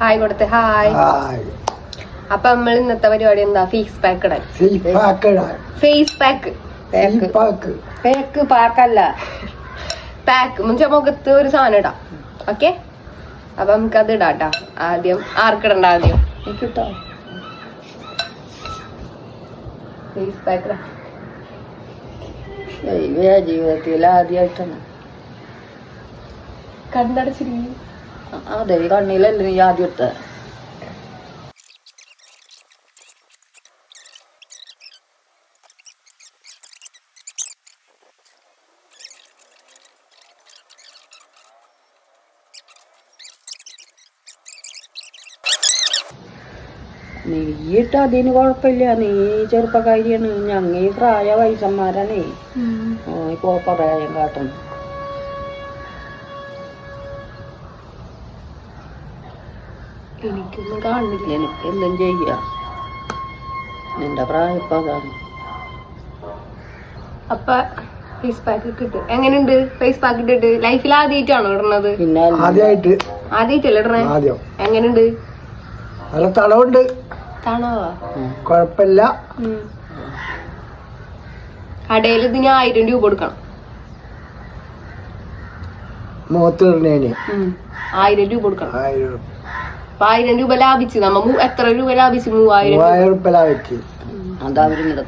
Hi കൊടുത്ത് hi. അപ്പൊ നമ്മൾ ഇന്നത്തെ പരിപാടി എന്താ? ഫേസ് പാക്ക് ഇടാൻ. ഫേസ് പാക്ക് പാക്ക് പാക്കല്ല പാക്ക് മുഖത്ത് ഒരു സാധനം ഇടാം. ഓക്കെ, അപ്പൊ നമുക്ക് അത് ഇടാട്ടാ. ആദ്യം ആർക്കിടണ്ട? ആദ്യം കിട്ടോ ഫേസ് പാക്ക് ജീവിതത്തിൽ ആദ്യമായിട്ടാണ് കണ്ടടച്ചിരിക്കും. അതെ, കണ്ണിലല്ലേ നീ ആദ്യം ഇട്ട. നീ ഇട്ട അതിന് കുഴപ്പമില്ല, നീ ചെറുപ്പക്കാരിയാണ്. ഞങ്ങ ഈ പ്രായ വയസ്സന്മാരാണേ. ഇപ്പോ പറയാൻ കാട്ടണം. എനിക്കൊന്നും കാണുന്നില്ല. എനിക്ക് എന്തും ചെയ്യാ, നിന്റെ പ്രായം ഇപ്പൊ അതാണ്. അപ്പൊ ഫേസ് പാക്ക് ഇട്ടിട്ട് എങ്ങനെയുണ്ട്? ഫേസ് പാക്ക് ഇട്ടിട്ട് ലൈഫിൽ ആദ്യമായിട്ടാണോ ഇടുന്നത്? പിന്നെ ആദ്യമായിട്ടല്ലേ ഇടണേ? എങ്ങനെയുണ്ട്? നല്ല തണവുണ്ട്, തണവാ? കൊഴപ്പില്ല. കടയിൽ ഇതിന് 1000 രൂപ കൊടുക്കണം. മുഖത്ത് ഇടണേന് 1000 രൂപ കൊടുക്കണം. 1000 രൂപ. 1000 രൂപ ലാഭിച്ചു. നമ്മ എത്ര രൂപ ലാഭിച്ചു? 3000 രൂപ ലാഭിച്ചു. അതാ അവരിങ്ങടെ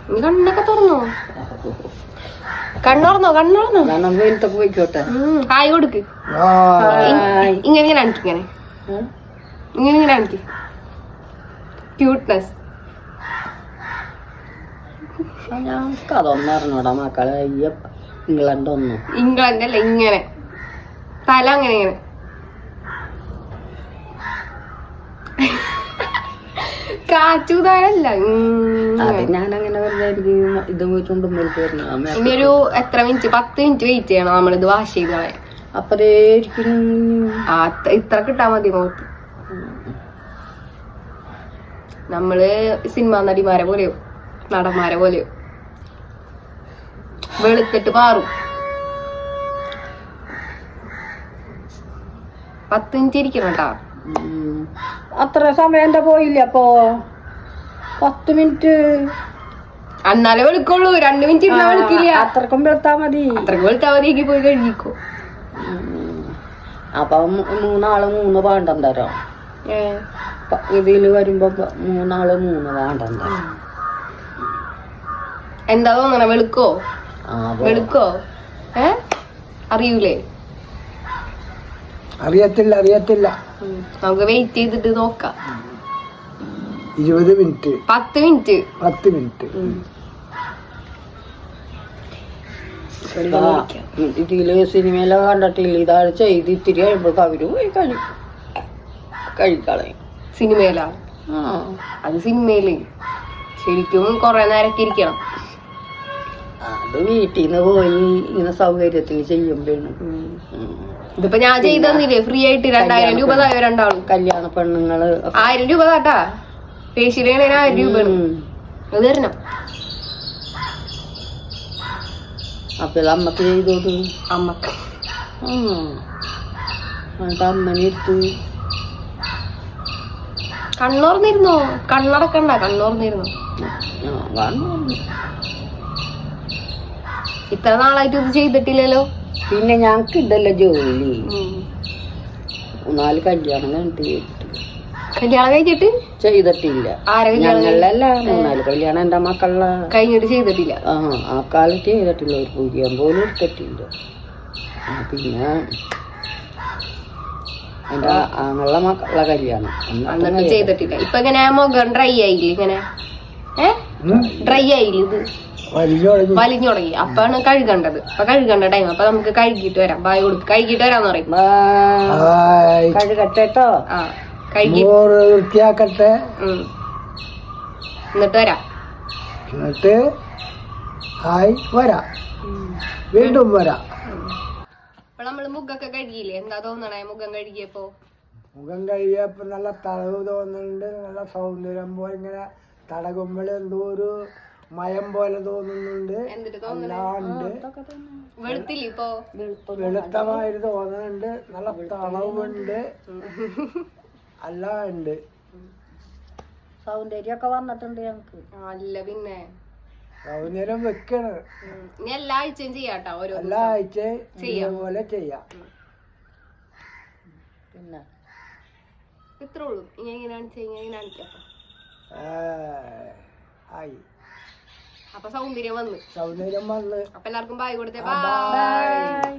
നീ കണ്ണൊക്കെ തുറന്നോ? കണ്ണോർന്നോ? വെയിലത്തൊക്കെ പോയിക്കോട്ടെ. ഹായ് കൊടുക്ക്. ഇങ്ങനെ കാണിക്ക്, ഇങ്ങനെ കാണിക്ക്. ക്യൂട്ട്നെസ്. ഞങ്ങൾക്ക് അതൊന്നും അറിഞ്ഞൂടാ മക്കളെ. ഇംഗ്ലണ്ട് ഒന്നും. ഇംഗ്ലണ്ട് അല്ല, ഇങ്ങനെ തല അങ്ങനെ ഇങ്ങനെ. കാച്ചൂതാരല്ല. അത് ഞാനങ്ങനെ ഇത് പോയിട്ടുണ്ട്. ഇനിയൊരു എത്ര മിനിറ്റ്? 10 മിനിറ്റ് വെയിറ്റ് ചെയ്യണം നമ്മളിത് വാഷ് ചെയ്ത് കളയാൻ. അപ്പതേ ഇത്ര കിട്ടാ മതി മുഖത്ത്. നമ്മള് സിനിമാ നടിമാരെ പോലെയോ നടന്മാരെ പോലെയോ വെളുത്തിട്ട് മാറും. 10 മിനിറ്റ് ഇരിക്കണം കേട്ടാ. അത്ര സമയം എന്താ പോയില്ല അപ്പൊ? 10 മിനിറ്റ് എന്നാലേ വെളുക്കുള്ളൂ. 2 മിനിറ്റ് ഇരുന്നാ വെളുക്കില്ല. അത്രക്കും വെളുത്താ മതി. അത്രക്കും വെളുത്താ മതി. പോയി കഴുകിക്കോ. അപ്പൊ 3 ആള് 3 പാണ്ടം തരാം. ഇതില് വരുമ്പോ 3 ആള് 3 പാണ്ടം തരാം. എന്താ തോന്നണ? വെളുക്കോ? വെളുക്കോ? അറിയൂലേ? അറിയത്തില്ല. നമുക്ക് വെയിറ്റ് ചെയ്തിട്ട് നോക്കാം. 20 മിനിറ്റ് 10 മിനിറ്റ് 10 മിനിറ്റ് ഇതില് സിനിമയിലൊക്കെ കണ്ടിട്ടില്ല. ഇതാണ് ചെയ്ത് ഇത്തിരി കഴിയുമ്പോഴേക്ക് അവര് പോയി കഴിക്കളയും. സിനിമയിലാ? അത് സിനിമയില് ശരിക്കും കൊറേ നേരൊക്കെ ഇരിക്കണം. അത് വീട്ടിൽ നിന്ന് പോയി ഇങ്ങനെ സൗകര്യത്തിന് ചെയ്യുമ്പോഴാണ്. ഇതിപ്പോ ഞാൻ ചെയ്ത് തന്നില്ലേ ഫ്രീ ആയിട്ട്? 2000 രൂപ തായോ രണ്ടാളും? കല്യാണ പെണ്ണുങ്ങള് 1000 രൂപ താട്ടാ. ഫേഷ്യൽ 1000 രൂപ അത് തരണം. അപ്പൊ അമ്മക്ക് ചെയ്തോട്ട്. അമ്മക്ക് അമ്മനെ എടുത്ത് കണ്ണോർന്നിരുന്നോ? കണ്ണടക്കണ്ട, കണ്ണോർന്നിരുന്നോ? ഇത്ര നാളായിട്ട് ഇത് ചെയ്തിട്ടില്ലല്ലോ. പിന്നെ ഞങ്ങക്ക് ഇതല്ല ജോലി. 4 കല്യാണം കഴിഞ്ഞിട്ട് ചെയ്തിട്ടില്ല. ഞങ്ങളല്ല 3-4 കല്യാണം എന്റെ മക്കള കഴിഞ്ഞിട്ട് ചെയ്തിട്ടില്ല. ആ കാലത്ത് ചെയ്തിട്ടില്ല. ഒരു പൂജ്യം പോലും എടുത്തിട്ടില്ല. പിന്നെ എന്റെ ആങ്ങളുടെ മക്കളുടെ കല്യാണം അന്നൊന്നും ചെയ്തിട്ടില്ല. ഇപ്പൊ ഇങ്ങനെ മുഖം ഡ്രൈ ആയില്ല? ഇങ്ങനെ ഡ്രൈ ആയില്ല? ഇത് വലിഞ്ഞു തുടങ്ങി. അപ്പാണ് കഴുകേണ്ടത്. അപ്പൊ കഴുകേണ്ട ടൈം. അപ്പൊ നമുക്ക് കഴുകിയിട്ട് വരാം. ബായ് കൊടുക്ക്. കഴുകിയിട്ട് വരാന്ന് പറയും. കഴുകട്ടോ. വൃത്തിയാക്കട്ടെ. എന്നിട്ട് വരാം. എന്നിട്ട് വരാം. വീണ്ടും വരാം. അപ്പൊ നമ്മള് മുഖൊക്കെ കഴുകിയില്ലേ? എന്താ തോന്നണേ മുഖം കഴുകിയപ്പോ? മുഖം കഴുകിയപ്പോ നല്ല തടവ് തോന്നുന്നുണ്ട്. നല്ല സൗന്ദര്യം പോലെ ഇങ്ങനെ തടകുമ്പോൾ എന്തോ ഒരു മയം പോലെ തോന്നുന്നുണ്ട്, എന്നിട്ട് തോന്നുന്നു അല്ലാണ്ട് ഇതൊക്കെ തന്നെ വെളുത്തില്ല ഇപ്പൊ വെളുത്തമാതിരി തോന്നുന്നുണ്ട്, നല്ല തണവുണ്ട്, എല്ലാം ഉണ്ട്. സൗന്ദര്യമൊക്കെ വന്നിട്ടുണ്ട് ഞങ്ങക്ക്. അല്ല പിന്നെ സൗന്ദര്യം വെക്കണം. ഇനി എല്ലാ ആഴ്ചയും ചെയ്യാട്ടോ ഓരോ എല്ലാ ആഴ്ചയും ഇതേപോലെ ചെയ്യാം. പിന്നെ ഇത്രേ ഉള്ളൂ. ഇങ്ങനെ കാണിക്കാം. ആയി അപ്പൊ സൗന്ദര്യം വന്നു. സൗന്ദര്യം വന്ന് അപ്പൊ എല്ലാവർക്കും ബായ് കൊടുത്തേ. ബൈ.